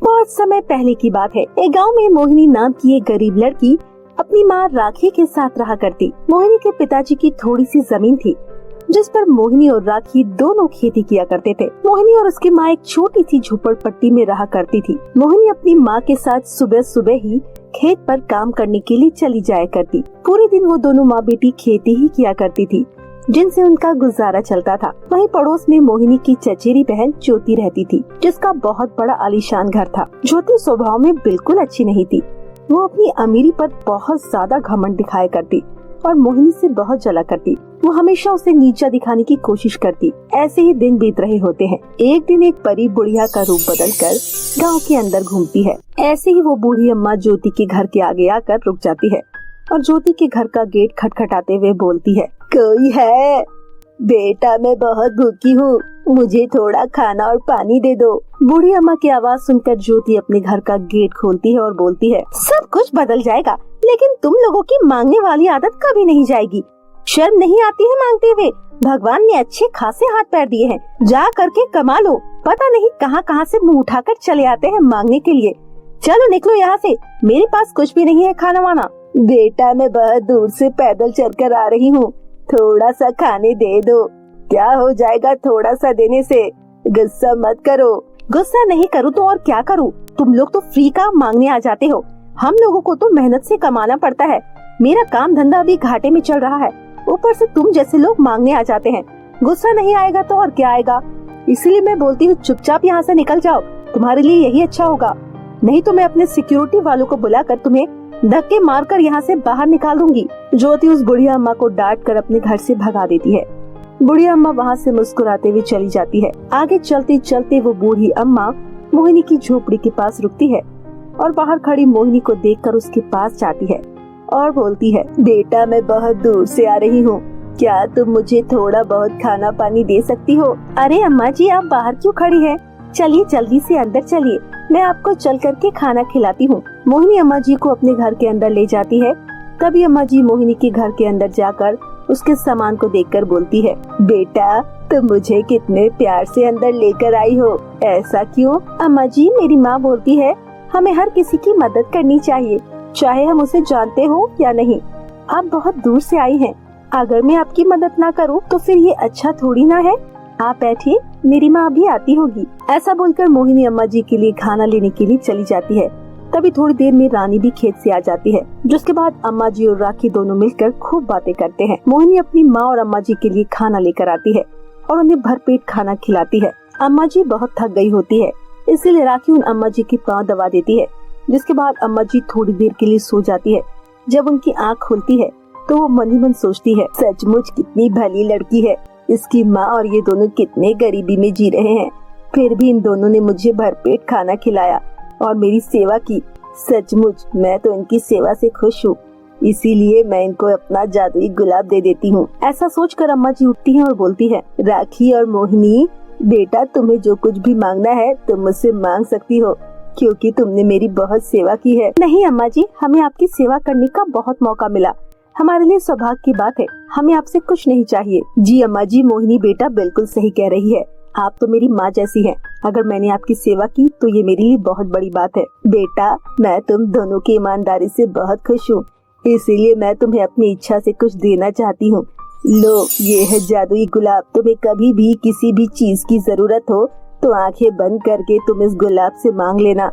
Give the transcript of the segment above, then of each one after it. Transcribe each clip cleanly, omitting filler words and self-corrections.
बहुत समय पहले की बात है। एक गांव में मोहिनी नाम की एक गरीब लड़की अपनी माँ राखी के साथ रहा करती। मोहिनी के पिताजी की थोड़ी सी जमीन थी जिस पर मोहिनी और राखी दोनों खेती किया करते थे। मोहिनी और उसकी माँ एक छोटी सी झोपड़पट्टी में रहा करती थी। मोहिनी अपनी माँ के साथ सुबह सुबह ही खेत पर काम करने के लिए चली जाया करती। पूरे दिन वो दोनों माँ बेटी खेती ही किया करती थी जिनसे उनका गुजारा चलता था। वहीं पड़ोस में मोहिनी की चचेरी बहन ज्योति रहती थी जिसका बहुत बड़ा आलीशान घर था। ज्योति स्वभाव में बिल्कुल अच्छी नहीं थी। वो अपनी अमीरी पर बहुत ज्यादा घमंड दिखाया करती और मोहिनी से बहुत जला करती। वो हमेशा उसे नीचा दिखाने की कोशिश करती। ऐसे ही दिन बीत रहे होते हैं। एक दिन एक परी बुढ़िया का रूप बदलकर गांव के अंदर घूमती है। ऐसे ही वो बूढ़ी अम्मा ज्योति के घर के आगे आकर रुक जाती है और ज्योति के घर का गेट खटखटाते हुए बोलती है, कोई है? बेटा मैं बहुत भूखी हूँ, मुझे थोड़ा खाना और पानी दे दो। बूढ़ी अम्मा की आवाज सुनकर ज्योति अपने घर का गेट खोलती है और बोलती है, सब कुछ बदल जाएगा लेकिन तुम लोगों की मांगने वाली आदत कभी नहीं जाएगी। शर्म नहीं आती है मांगते हुए? भगवान ने अच्छे खासे हाथ पैर दिए हैं, जा करके कमा लो। पता नहीं कहाँ कहाँ से मुँह उठाकर चले आते हैं मांगने के लिए। चलो निकलो यहाँ से, मेरे पास कुछ भी नहीं है खाना वाना। बेटा मैं बहुत दूर से पैदल चलकर आ रही हूँ, थोड़ा सा खाने दे दो। क्या हो जाएगा थोड़ा सा देने से? गुस्सा मत करो। गुस्सा नहीं करूँ तो और क्या करूँ? तुम लोग तो फ्री का मांगने आ जाते हो, हम लोगों को तो मेहनत से कमाना पड़ता है। मेरा काम धंधा अभी घाटे में चल रहा है, ऊपर से तुम जैसे लोग मांगने आ जाते हैं। गुस्सा नहीं आएगा तो और क्या आएगा? इसलिए मैं बोलती हूँ चुपचाप यहाँ से निकल जाओ, तुम्हारे लिए यही अच्छा होगा। नहीं तो मैं अपने सिक्योरिटी वालों को बुलाकर तुम्हें धक्के मारकर यहाँ से बाहर निकाल दूंगी। ज्योति उस बुढ़िया अम्मा को डांट कर अपने घर से भगा देती है। बुढ़िया अम्मा वहाँ से मुस्कुराते हुए चली जाती है। आगे चलते चलते वो बूढ़ी अम्मा मोहिनी की झोपड़ी के पास रुकती है और बाहर खड़ी मोहिनी को देखकर उसके पास जाती है और बोलती है, बेटा मैं बहुत दूर से आ रही हूँ, क्या तुम मुझे थोड़ा बहुत खाना पानी दे सकती हो? अरे अम्मा जी आप बाहर क्यों खड़ी हैं? चलिए जल्दी से अंदर चलिए, मैं आपको चल करके खाना खिलाती हूँ। मोहिनी अम्मा जी को अपने घर के अंदर ले जाती है। तभी अम्मा जी मोहिनी के घर के अंदर जाकर उसके सामान को देखकर बोलती है, बेटा तुम मुझे कितने प्यार से अंदर लेकर आई हो, ऐसा क्यों? अम्मा जी मेरी माँ बोलती है हमें हर किसी की मदद करनी चाहिए, चाहे हम उसे जानते हो या नहीं। आप बहुत दूर से आई हैं, अगर मैं आपकी मदद ना करूँ तो फिर ये अच्छा थोड़ी ना है। आप बैठिए, मेरी माँ अभी आती होगी। ऐसा बोलकर मोहिनी अम्मा जी के लिए खाना लेने के लिए चली जाती है। तभी थोड़ी देर में रानी भी खेत से आ जाती है, जिसके बाद अम्मा जी और राखी दोनों मिलकर खूब बातें करते हैं। मोहिनी अपनी माँ और अम्मा जी के लिए खाना लेकर आती है और उन्हें भरपेट खाना खिलाती है। अम्मा जी बहुत थक गई होती है, इसीलिए राखी उन अम्मा जी की पाँव दबा देती है। जिसके बाद अम्मा जी थोड़ी देर के लिए सो जाती है। जब उनकी आँख खुलती है तो वो मन ही मन सोचती है, सचमुच कितनी भली लड़की है, इसकी माँ और ये दोनों कितने गरीबी में जी रहे हैं, फिर भी इन दोनों ने मुझे भरपेट खाना खिलाया और मेरी सेवा की। सचमुच मैं तो इनकी सेवा से खुश हूँ, इसीलिए मैं इनको अपना जादुई गुलाब दे देती हूँ। ऐसा सोचकर अम्मा जी उठती हैं और बोलती है, राखी और मोहिनी बेटा तुम्हें जो कुछ भी मांगना है तुम मुझसे मांग सकती हो, क्योंकि तुमने मेरी बहुत सेवा की है। नहीं अम्मा जी, हमें आपकी सेवा करने का बहुत मौका मिला, हमारे लिए सौभाग्य की बात है, हमें आपसे कुछ नहीं चाहिए। जी अम्मा जी, मोहिनी बेटा बिल्कुल सही कह रही है, आप तो मेरी माँ जैसी हैं। अगर मैंने आपकी सेवा की तो ये मेरे लिए बहुत बड़ी बात है। बेटा मैं तुम दोनों की ईमानदारी से बहुत खुश हूँ, इसीलिए मैं तुम्हें अपनी इच्छा से कुछ देना चाहती हूँ। लो ये है जादुई गुलाब, तुम्हें कभी भी किसी भी चीज की जरूरत हो तो आंखें बंद करके तुम इस गुलाब से मांग लेना,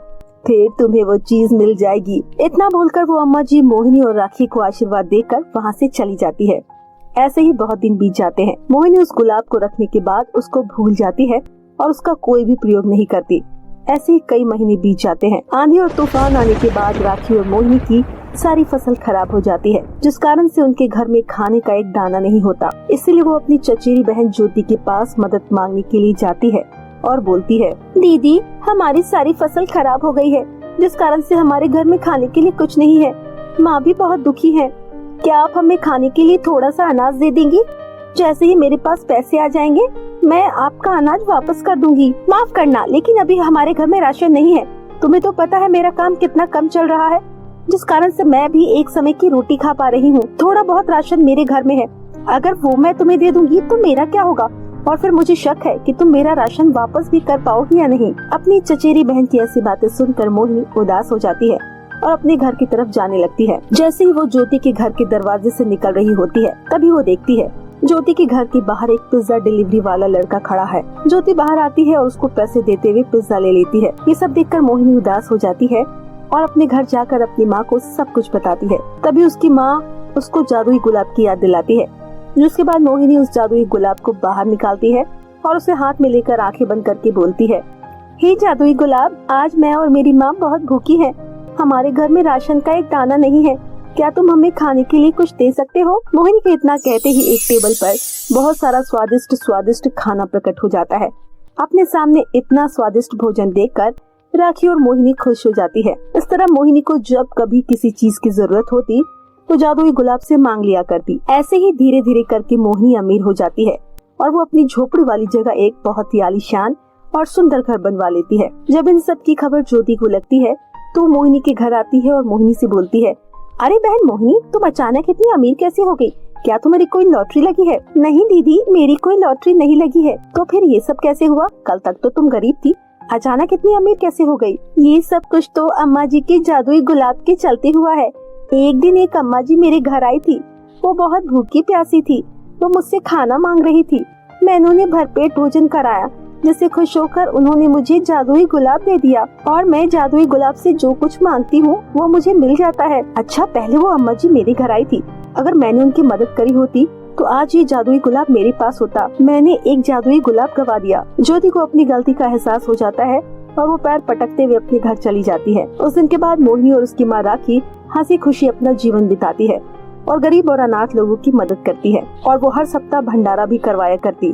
फिर तुम्हें वो चीज मिल जाएगी। इतना बोलकर वो अम्मा जी मोहिनी और राखी को आशीर्वाद देकर वहाँ से चली जाती है। ऐसे ही बहुत दिन बीत जाते हैं। मोहिनी उस गुलाब को रखने के बाद उसको भूल जाती है और उसका कोई भी प्रयोग नहीं करती। ऐसे ही कई महीने बीत जाते हैं। आंधी और तूफान आने के बाद राखी और मोहिनी की सारी फसल खराब हो जाती है, जिस कारण से उनके घर में खाने का एक दाना नहीं होता। इसलिए वो अपनी चचेरी बहन ज्योति के पास मदद मांगने के लिए जाती है और बोलती है, दीदी हमारी सारी फसल खराब हो गई है, जिस कारण से हमारे घर में खाने के लिए कुछ नहीं है। माँ भी बहुत दुखी है, क्या आप हमें खाने के लिए थोड़ा सा अनाज दे देंगी? जैसे ही मेरे पास पैसे आ जाएंगे मैं आपका अनाज वापस कर दूंगी। माफ करना, लेकिन अभी हमारे घर में राशन नहीं है। तुम्हें तो पता है मेरा काम कितना कम चल रहा है, जिस कारण से मैं भी एक समय की रोटी खा पा रही हूँ। थोड़ा बहुत राशन मेरे घर में है, अगर वो मैं तुम्हें दे दूंगी तो मेरा क्या होगा? और फिर मुझे शक है कि तुम मेरा राशन वापस भी कर पाओगी या नहीं। अपनी चचेरी बहन की ऐसी बातें सुनकर मोहिनी उदास हो जाती है और अपने घर की तरफ जाने लगती है। जैसे ही वो ज्योति के घर के दरवाजे से निकल रही होती है, तभी वो देखती है ज्योति के घर के बाहर एक पिज्जा डिलीवरी वाला लड़का खड़ा है। ज्योति बाहर आती है और उसको पैसे देते हुए पिज्जा ले लेती है। ये सब देखकर मोहिनी उदास हो जाती है और अपने घर जाकर अपनी माँ को सब कुछ बताती है। तभी उसकी माँ उसको जादुई गुलाब की याद दिलाती है। जिसके बाद मोहिनी उस जादुई गुलाब को बाहर निकालती है और उसे हाथ में लेकर आंखें बंद करके बोलती है, हे जादुई गुलाब, आज मैं और मेरी माँ बहुत भूखी है। हमारे घर में राशन का एक दाना नहीं है, क्या तुम हमें खाने के लिए कुछ दे सकते हो? मोहिनी के इतना कहते ही एक टेबल पर बहुत सारा स्वादिष्ट खाना प्रकट हो जाता है। अपने सामने इतना स्वादिष्ट भोजन देखकर राखी और मोहिनी खुश हो जाती है। इस तरह मोहिनी को जब कभी किसी चीज की जरूरत होती तो जादुई गुलाब से मांग लिया करती। ऐसे ही धीरे धीरे करके मोहिनी अमीर हो जाती है और वो अपनी झोपड़ी वाली जगह एक बहुत ही आलीशान और सुंदर घर बनवा लेती है। जब इन सब की खबर ज्योति को लगती है तो मोहिनी के घर आती है और मोहिनी से बोलती है, अरे बहन मोहिनी, तुम अचानक इतनी अमीर कैसे हो गई? क्या तुम्हारी कोई लॉटरी लगी है? नहीं दीदी, मेरी कोई लॉटरी नहीं लगी है। तो फिर ये सब कैसे हुआ? कल तक तो तुम गरीब थी, अचानक इतनी अमीर कैसे हो गई? ये सब कुछ तो अम्मा जी के जादुई गुलाब के चलते हुआ है। एक दिन एक अम्मा जी मेरे घर आई थी। वो बहुत भूखी प्यासी थी। वो मुझसे खाना मांग रही थी। मैंने उन्हें भरपेट भोजन कराया, जिससे खुश होकर उन्होंने मुझे जादुई गुलाब दे दिया और मैं जादुई गुलाब से जो कुछ मांगती हूँ वो मुझे मिल जाता है। अच्छा, पहले वो अम्मा जी मेरे घर आई थी। अगर मैंने उनकी मदद करी होती तो आज ये जादुई गुलाब मेरे पास होता। मैंने एक जादुई गुलाब गवा दिया। ज्योति को अपनी गलती का एहसास हो जाता है और वो पैर पटकते हुए अपने घर चली जाती है। उस दिन के बाद मोहिनी और उसकी माँ राखी हंसी खुशी अपना जीवन बिताती है और गरीब और अनाथ लोगों की मदद करती है और वो हर सप्ताह भंडारा भी करवाया करती।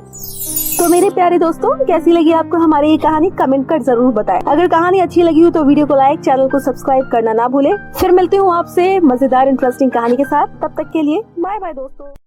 तो मेरे प्यारे दोस्तों, कैसी लगी आपको हमारी ये कहानी? कमेंट कर जरूर बताएं। अगर कहानी अच्छी लगी हो तो वीडियो को लाइक, चैनल को सब्सक्राइब करना ना भूले। फिर मिलती हूँ आपसे मजेदार इंटरेस्टिंग कहानी के साथ। तब तक के लिए बाय बाय दोस्तों।